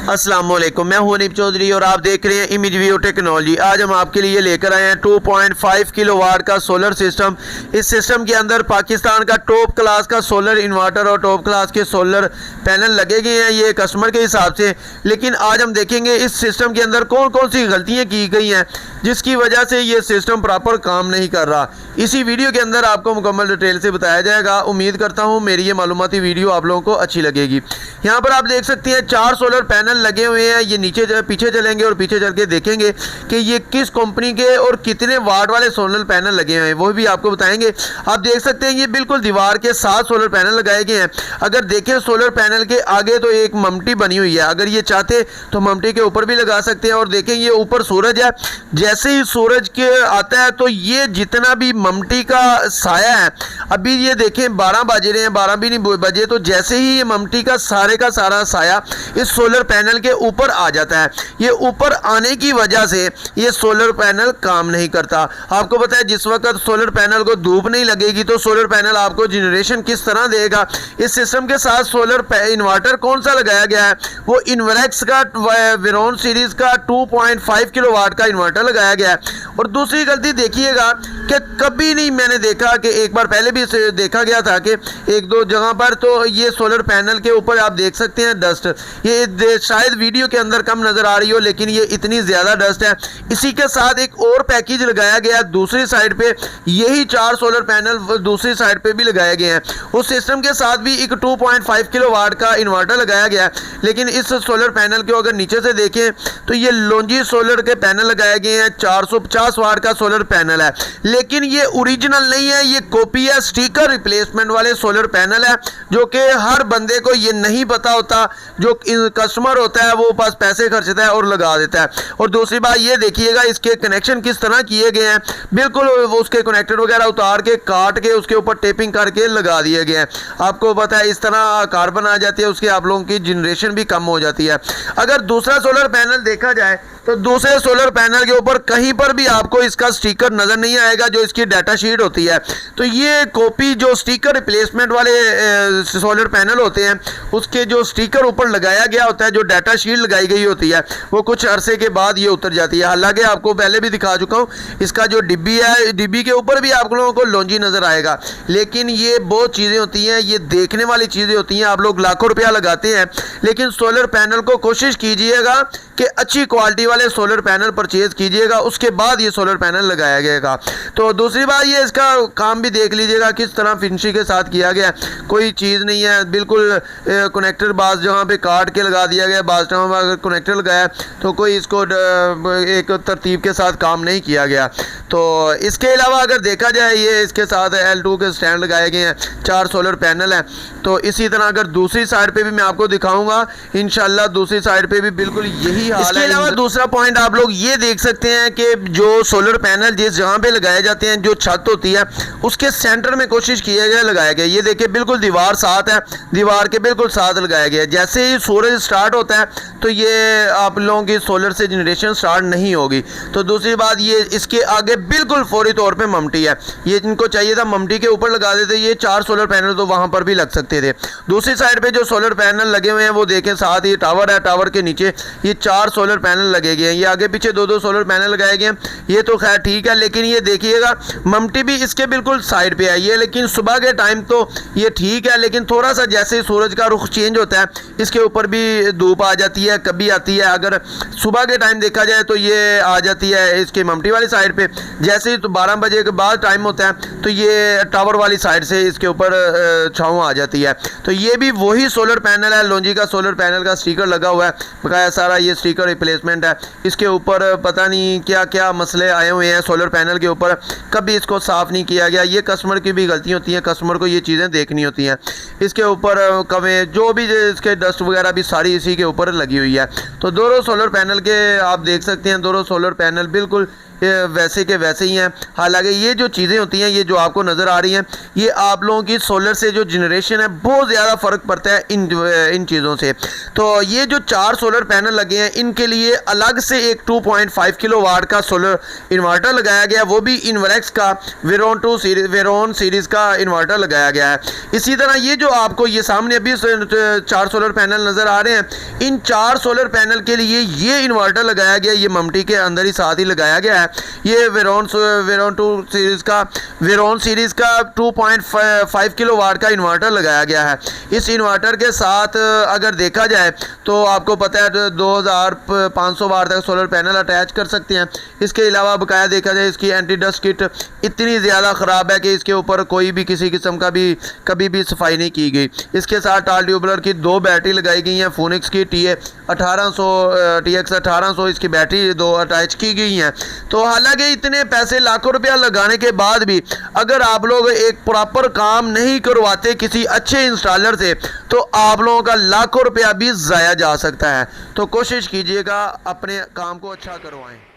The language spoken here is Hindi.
अस्सलामुअलैकुम, मैं हूं अनीब चौधरी और आप देख रहे हैं इमेज व्यू टेक्नोलॉजी। आज हम आपके लिए लेकर आए हैं 2.5 किलोवाट का सोलर सिस्टम। इस सिस्टम के अंदर पाकिस्तान का टॉप क्लास का सोलर इन्वर्टर और टॉप क्लास के सोलर पैनल लगे गए हैं ये कस्टमर के हिसाब से। लेकिन आज हम देखेंगे इस सिस्टम के अंदर कौन कौन सी गलतियाँ की गई हैं जिसकी वजह से ये सिस्टम प्रॉपर काम नहीं कर रहा। इसी वीडियो के अंदर आपको मुकम्मल डिटेल से बताया जाएगा। उम्मीद करता हूँ मेरी ये मालूमाती वीडियो आप लोगों को अच्छी लगेगी। यहाँ पर आप देख सकते हैं 4 सोलर पैनल लगे हुए हैं। ये नीचे पीछे चलेंगे और पीछे चल के देखेंगे कि ये किस कंपनी के और कितने वाट वाले सोलर पैनल लगे हुए हैं, वो भी आपको बताएंगे। आप देख सकते हैं ये बिल्कुल दीवार के 7 सोलर पैनल लगाए गए हैं। अगर देखें सोलर पैनल के आगे तो एक ममटी बनी हुई है, अगर ये चाहते तो ममटी के ऊपर भी लगा सकते हैं। और देखें ये ऊपर सूरज है, जैसे ही सूरज के आता है तो ये जितना भी ममटी का साया है, अभी ये देखें 12 बज रहे हैं, 12 भी नहीं बजे, तो जैसे ही ये ममटी का सारा साया इस सोलर पैनल के ऊपर आ जाता है। ये ऊपर आने की वजह से ये सोलर पैनल काम नहीं करता। आपको पता है जिस वक्त सोलर पैनल को धूप नहीं लगेगी तो सोलर पैनल आपको जनरेशन किस तरह देगा। इस सिस्टम के साथ सोलर इन्वर्टर कौन सा लगाया गया है, वो इन्वरेक्स का वेरोन सीरीज का 2.5 किलोवाट का इन्वर्टर लगाया गया है। और दूसरी गलती देखिएगा कि कभी नहीं मैंने देखा कि एक बार पहले भी देखा गया था कि एक दो जगह पर तो ये सोलर पैनल के ऊपर आप देख सकते हैं डस्ट, ये शायद वीडियो के अंदर कम नज़र आ रही हो लेकिन ये इतनी ज़्यादा डस्ट है। इसी के साथ एक और पैकेज लगाया गया दूसरी साइड पे, यही 4 सोलर पैनल दूसरी साइड पे भी लगाए गए हैं। उस सिस्टम के साथ भी एक 2.5 किलोवाट का इन्वर्टर लगाया गया है। लेकिन इस सोलर पैनल को अगर नीचे से देखें तो ये लोंजी सोलर के पैनल लगाए गए हैं, 450 वाट का सोलर पैनल है। लेकिन ये ओरिजिनल नहीं है, ये कॉपी है, स्टिकर रिप्लेसमेंट वाले सोलर पैनल है जो कि हर बंदे को ये नहीं पता होता। जो कस्टमर होता है वो पास पैसे खर्चता है और लगा देता है। और दूसरी बात ये देखिएगा इसके कनेक्शन किस तरह किए गए हैं, बिल्कुल उसके कनेक्टर वगैरह उतार के काट के उसके ऊपर टेपिंग करके लगा दिए गए हैं। आपको पता है इस तरह कार्बन आ जाती है, उसके आप लोगों की जनरेशन भी कम हो जाती है। अगर दूसरा सोलर पैनल देखा जाए तो दूसरे सोलर पैनल के ऊपर कहीं पर भी आपको इसका स्टिकर नज़र नहीं आएगा जो इसकी डाटा शीट होती है। तो ये कॉपी जो स्टिकर रिप्लेसमेंट वाले सोलर पैनल होते हैं उसके जो स्टिकर ऊपर लगाया गया होता है, जो डाटा शीट लगाई गई होती है, वो कुछ अरसे के बाद ये उतर जाती है। हालांकि आपको पहले भी दिखा चुका हूँ, इसका जो डिब्बी है, डिब्बी के ऊपर भी आप लोगों को लॉन्जी नज़र आएगा। लेकिन ये बहुत चीज़ें होती हैं, ये देखने वाली चीज़ें होती हैं। आप लोग लाखों रुपया लगाते हैं लेकिन सोलर पैनल को कोशिश कीजिएगा कि अच्छी क्वालिटी वाले सोलर पैनल परचेज कीजिएगा, उसके बाद ये सोलर पैनल लगाया जाएगा। तो दूसरी बात ये इसका काम भी देख लीजिएगा किस तरह फिनिशिंग के साथ किया गया, कोई चीज़ नहीं है, बिल्कुल कनेक्टर बाज जहाँ पे काट के लगा दिया गया, बाज जहाँ अगर कनेक्टर लगाया तो कोई इसको एक तरतीब के साथ काम नहीं किया गया। तो इसके अलावा अगर देखा जाए ये इसके साथ L2 के स्टैंड लगाए गए हैं, 4 सोलर पैनल हैं। तो इसी तरह अगर दूसरी साइड पे भी मैं आपको दिखाऊंगा इंशाल्लाह, दूसरी साइड पे भी बिल्कुल यही हाल है। इसके अलावा दूसरा पॉइंट आप लोग ये देख सकते हैं कि जो सोलर पैनल जिस जगह पे लगाए जाते हैं, जो छत होती है उसके सेंटर में कोशिश किया गया लगाया गया। ये देखिए बिल्कुल दीवार साथ है, दीवार के बिल्कुल साथ लगाया गया। जैसे ही सूरज स्टार्ट होता है तो ये आप लोगों की सोलर से जनरेशन स्टार्ट नहीं होगी। तो दूसरी बात ये इसके आगे बिल्कुल फौरी तौर पे ममटी है, ये इनको चाहिए था ममटी के ऊपर लगा देते, ये 4 सोलर पैनल तो वहाँ पर भी लग सकते थे। दूसरी साइड पे जो सोलर पैनल लगे हुए हैं वो देखें, साथ ही टावर है, टावर के नीचे ये 4 सोलर पैनल लगे गए हैं। ये आगे पीछे 2-2 सोलर पैनल लगाए गए हैं, ये तो खैर ठीक है। लेकिन ये देखिएगा ममटी भी इसके बिल्कुल साइड पे है। ये लेकिन सुबह के टाइम तो ये ठीक है, लेकिन थोड़ा सा जैसे सूरज का रुख चेंज होता है इसके ऊपर भी धूप आ जाती है, कभी आती है। अगर सुबह के टाइम देखा जाए तो ये आ जाती है इसके ममटी वाली साइड पे, जैसे ही तो 12 बजे के बाद टाइम होता है तो ये टावर वाली साइड से इसके ऊपर छाँव आ जाती है। तो ये भी वही सोलर पैनल है, लोंजी का सोलर पैनल का स्टिकर लगा हुआ है बकाया सारा, ये स्टिकर रिप्लेसमेंट है। इसके ऊपर पता नहीं क्या क्या मसले आए हुए हैं सोलर पैनल के ऊपर, कभी इसको साफ़ नहीं किया गया। ये कस्टमर की भी गलती होती है, कस्टमर को ये चीज़ें देखनी होती हैं। इसके ऊपर कभी जो भी इसके डस्ट वगैरह भी सारी इसी के ऊपर लगी हुई है। तो दोनों सोलर पैनल के आप देख सकते हैं, दोनों सोलर पैनल बिल्कुल वैसे के वैसे ही हैं। हालांकि ये जो चीज़ें होती हैं, ये जो आपको नज़र आ रही हैं, ये आप लोगों की सोलर से जो जनरेशन है बहुत ज़्यादा फ़र्क पड़ता है इन चीज़ों से। तो ये जो 4 सोलर पैनल लगे हैं, इनके लिए अलग से एक 2.5 किलोवाट का सोलर इन्वर्टर लगाया गया, वो भी इन्वरेक्स का वेरोन सीरीज़ का इन्वर्टर लगाया गया है। इसी तरह ये जो आपको ये सामने अभी 4 सोलर पैनल नज़र आ रहे हैं, इन 4 सोलर पैनल के लिए ये इन्वर्टर लगाया गया, ये ममटी के अंदर ही साथ ही लगाया गया है। ये वेरोन सीरीज़ का 2.5 किलोवाट का इन्वर्टर लगाया गया है। इस इन्वर्टर के साथ अगर देखा जाए तो आपको पता है 2500 वाट तक सोलर पैनल अटैच कर सकते हैं। इसके अलावा बकाया देखा जाए, इसकी एंटी डस्ट किट इतनी ज़्यादा ख़राब है कि इसके ऊपर कोई भी किसी किस्म का भी कभी भी सफाई नहीं की गई। इसके साथ टाल ट्यूबलर की 2 बैटरी लगाई गई हैं, फोनिक्स की TX 1800 इसकी बैटरी 2 अटैच की गई हैं। तो हालांकि इतने पैसे लाखों रुपया लगाने के बाद भी अगर आप लोग एक प्रॉपर काम नहीं करवाते किसी अच्छे इंस्टॉलर से, तो आप लोगों का लाखों रुपया भी ज़ाया जा सकता है। तो कोशिश कीजिएगा अपने काम को अच्छा करवाएं।